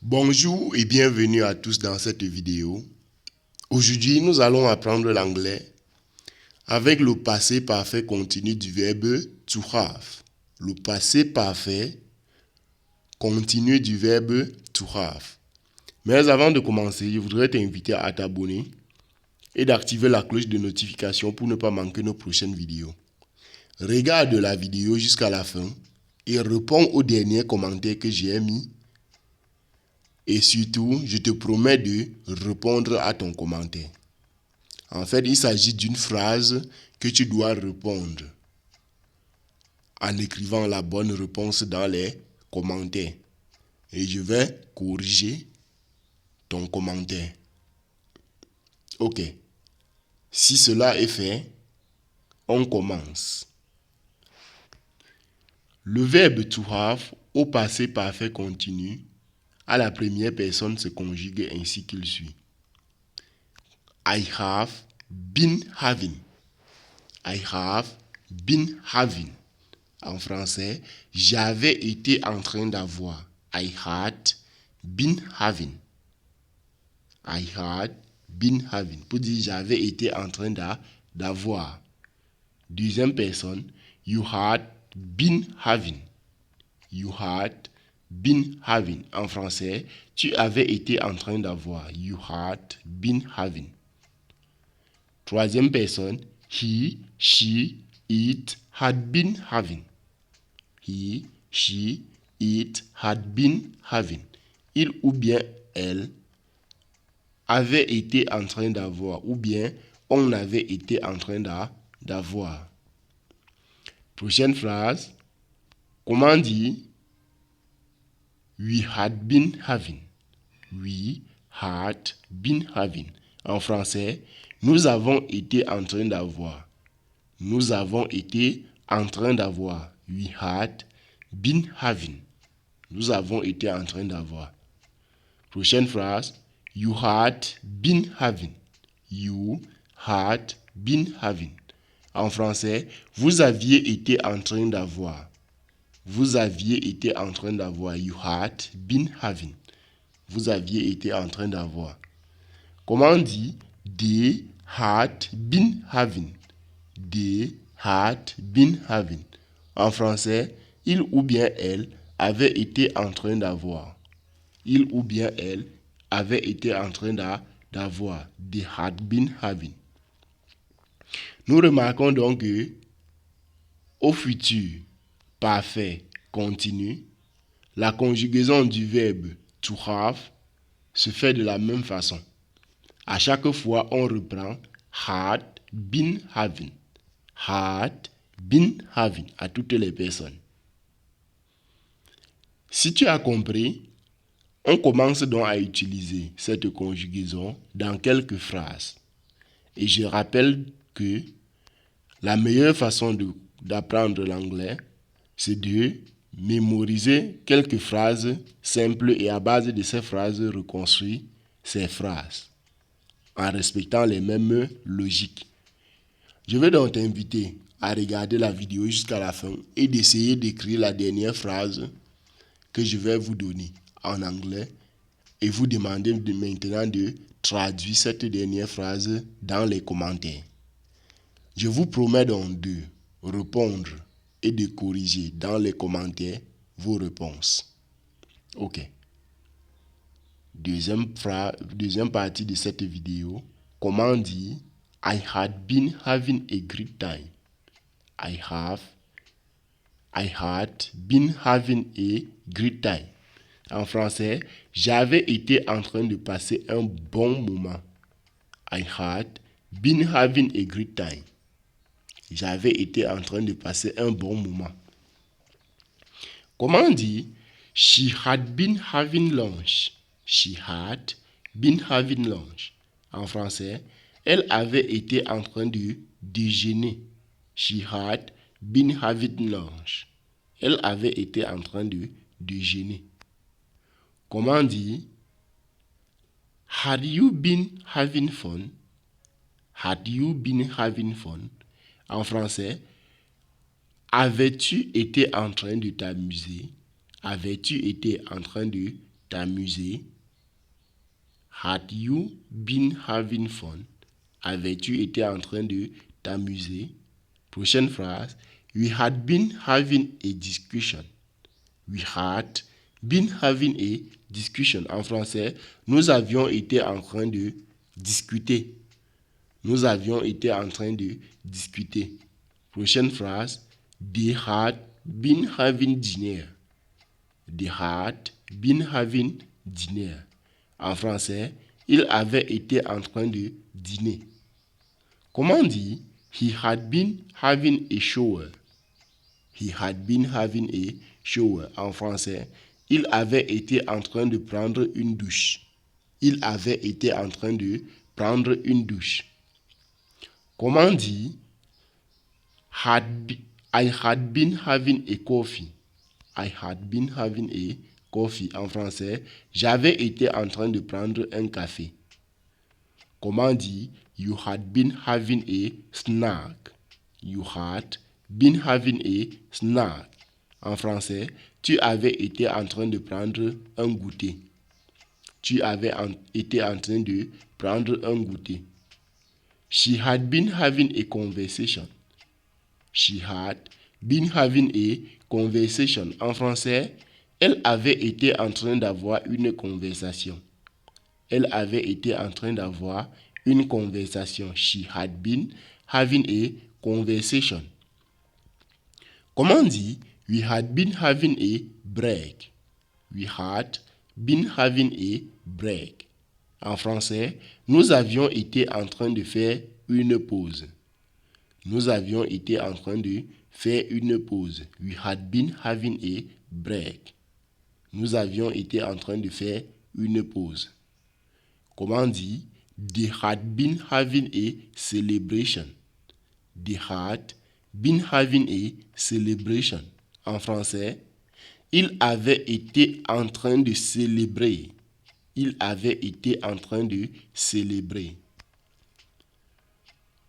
Bonjour et bienvenue à tous dans cette vidéo. Aujourd'hui, nous allons apprendre l'anglais avec le passé parfait continu du verbe to have. Le passé parfait continu du verbe to have. Mais avant de commencer, je voudrais t'inviter à t'abonner et d'activer la cloche de notification pour ne pas manquer nos prochaines vidéos. Regarde la vidéo jusqu'à la fin et réponds aux derniers commentaires que j'ai mis. Et surtout, je te promets de répondre à ton commentaire. En fait, il s'agit d'une phrase que tu dois répondre en écrivant la bonne réponse dans les commentaires. Et je vais corriger ton commentaire. Ok. Si cela est fait, on commence. Le verbe to have au passé parfait continu à la première personne se conjugue ainsi qu'il suit. I have been having. I have been having. En français, j'avais été en train d'avoir. I had been having. I had been having. Pour dire j'avais été en train d'avoir. Deuxième personne, you had been having. You had been having. En français, tu avais été en train d'avoir. You had been having. Troisième personne, he, she, it had been having. He, she, it had been having. Il ou bien elle avait été en train d'avoir ou bien on avait été en train d'avoir. Prochaine phrase. Comment dire? We had been having. We had been having. En français, nous avons été en train d'avoir. Nous avons été en train d'avoir. We had been having. Nous avons été en train d'avoir. Prochaine phrase. You had been having. You had been having. En français, vous aviez été en train d'avoir. Vous aviez été en train d'avoir. You had been having. Vous aviez été en train d'avoir. Comment on dit? They had been having. They had been having. En français, il ou bien elle avait été en train d'avoir. Il ou bien elle avait été en train d'avoir. They had been having. Nous remarquons donc que au futur parfait continu, la conjugaison du verbe to have se fait de la même façon. À chaque fois, on reprend had been having. Had been having à toutes les personnes. Si tu as compris, on commence donc à utiliser cette conjugaison dans quelques phrases. Et je rappelle que la meilleure façon d'apprendre l'anglais, c'est de mémoriser quelques phrases simples et à base de ces phrases reconstruire ces phrases en respectant les mêmes logiques. Je vais donc t'inviter à regarder la vidéo jusqu'à la fin et d'essayer d'écrire la dernière phrase que je vais vous donner en anglais et vous demander maintenant de traduire cette dernière phrase dans les commentaires. Je vous promets donc de répondre et de corriger dans les commentaires vos réponses. Ok. Deuxième partie de cette vidéo. Comment dire I had been having a great time. I had been having a great time. En français, j'avais été en train de passer un bon moment. I had been having a great time. J'avais été en train de passer un bon moment. Comment dire? She had been having lunch. She had been having lunch. En français, elle avait été en train de déjeuner. She had been having lunch. Elle avait été en train de déjeuner. Comment dire? Had you been having fun? Had you been having fun? En français, avais-tu été en train de t'amuser? Avais-tu été en train de t'amuser? Had you been having fun? Avais-tu été en train de t'amuser? Prochaine phrase. We had been having a discussion. We had been having a discussion. En français, nous avions été en train de discuter. Nous avions été en train de discuter. Prochaine phrase. They had been having dinner. They had been having dinner. En français, ils avaient été en train de dîner. Comment on dit? He had been having a shower. He had been having a shower. En français, il avait été en train de prendre une douche. Il avait été en train de prendre une douche. Comment on dit? I had been having a coffee. I had been having a coffee. En français, j'avais été en train de prendre un café. Comment on dit? You had been having a snack. You had been having a snack. En français, tu avais été en train de prendre un goûter. Tu avais été en train de prendre un goûter. She had been having a conversation. She had been having a conversation. En français, elle avait été en train d'avoir une conversation. Elle avait été en train d'avoir une conversation. She had been having a conversation. Comment on dit? We had been having a break. We had been having a break. En français, nous avions été en train de faire une pause. Nous avions été en train de faire une pause. We had been having a break. Nous avions été en train de faire une pause. Comment on dit? They had been having a celebration. They had been having a celebration. En français, ils avaient été en train de célébrer. Ils avaient été en train de célébrer.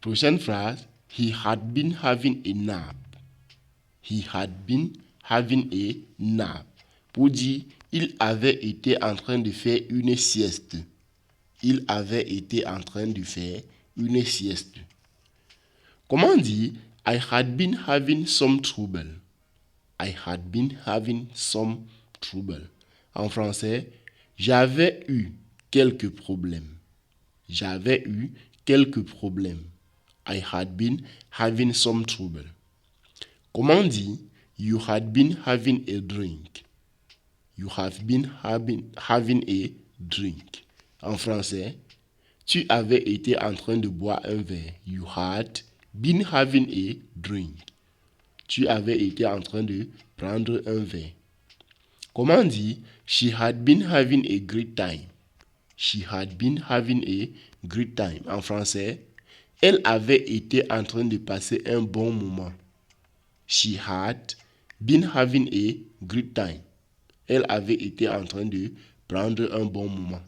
Prochaine phrase. He had been having a nap. He had been having a nap. Pour dire, il avait été en train de faire une sieste. Il avait été en train de faire une sieste. Comment on dit? I had been having some trouble. I had been having some trouble. En français, j'avais eu quelques problèmes. J'avais eu quelques problèmes. I had been having some trouble. Comment on dit? You had been having a drink. You have been having a drink. En français, tu avais été en train de boire un verre. You had been having a drink. Tu avais été en train de prendre un verre. Comment on dit? She had been having a great time. She had been having a great time. En français, elle avait été en train de passer un bon moment. She had been having a great time. Elle avait été en train de prendre un bon moment.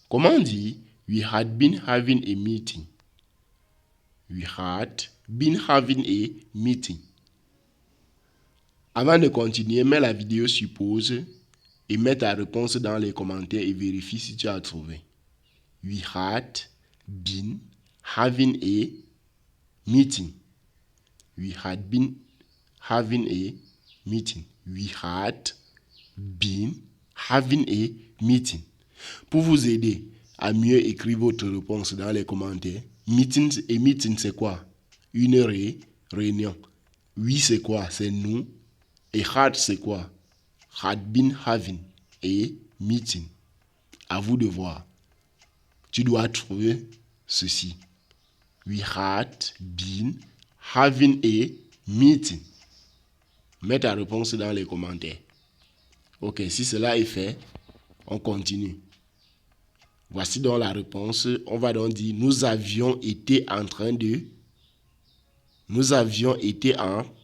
Comment on dit? We had been having a meeting. We had been having a meeting. Avant de continuer, mets la vidéo sur pause et mets ta réponse dans les commentaires et vérifie si tu as trouvé. We had been having a meeting. We had been having a meeting. We had been having a meeting. Pour vous aider à mieux écrire votre réponse dans les commentaires, meeting c'est quoi? Une réunion. Oui c'est quoi? C'est nous. Et had c'est quoi? Had been having a meeting. À vous de voir. Tu dois trouver ceci. We had been having a meeting. Mets ta réponse dans les commentaires. Ok, si cela est fait, on continue. Voici donc la réponse. On va donc dire, nous avions été en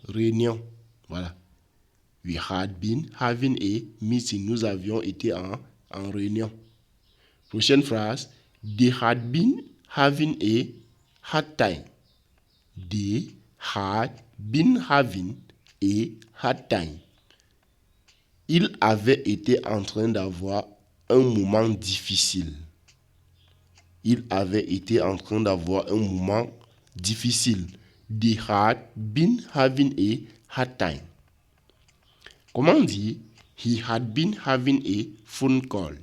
réunion. Voilà. We had been having a meeting. Nous avions été en réunion. Prochaine phrase. They had been having a hard time. They had been having a hard time. Il avait été en train d'avoir un moment difficile. Il avait été en train d'avoir un moment difficile. They had been having a hard time. Comment dire? He had been having a phone call.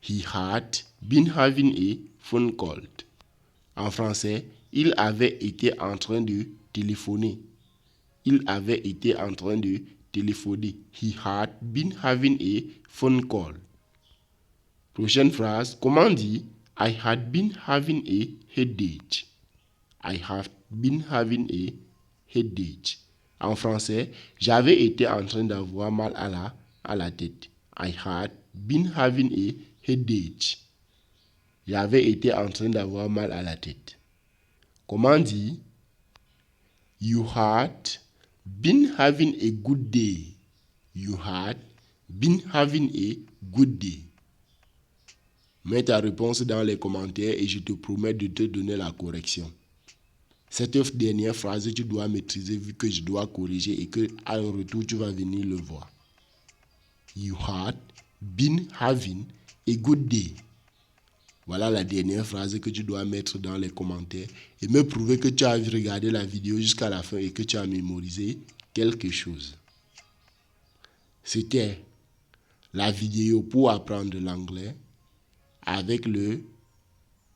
He had been having a phone call. En français, il avait été en train de téléphoner. Il avait été en train de téléphoner. He had been having a phone call. Prochaine phrase, comment dire? I had been having a headache. I have been having a headache. En français, j'avais été en train d'avoir mal à la tête. I had been having a headache. J'avais été en train d'avoir mal à la tête. Comment dire? You had been having a good day. You had been having a good day. Mets ta réponse dans les commentaires et je te promets de te donner la correction. Cette dernière phrase, tu dois maîtriser vu que je dois corriger et que à un retour, tu vas venir le voir. You had been having a good day. Voilà la dernière phrase que tu dois mettre dans les commentaires et me prouver que tu as regardé la vidéo jusqu'à la fin et que tu as mémorisé quelque chose. C'était la vidéo pour apprendre l'anglais avec le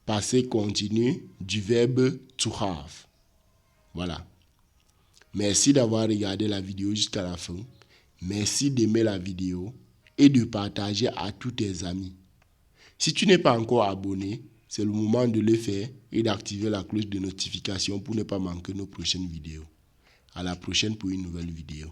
passé continu du verbe to have. Voilà. Merci d'avoir regardé la vidéo jusqu'à la fin. Merci d'aimer la vidéo et de partager à tous tes amis. Si tu n'es pas encore abonné, c'est le moment de le faire et d'activer la cloche de notification pour ne pas manquer nos prochaines vidéos. À la prochaine pour une nouvelle vidéo.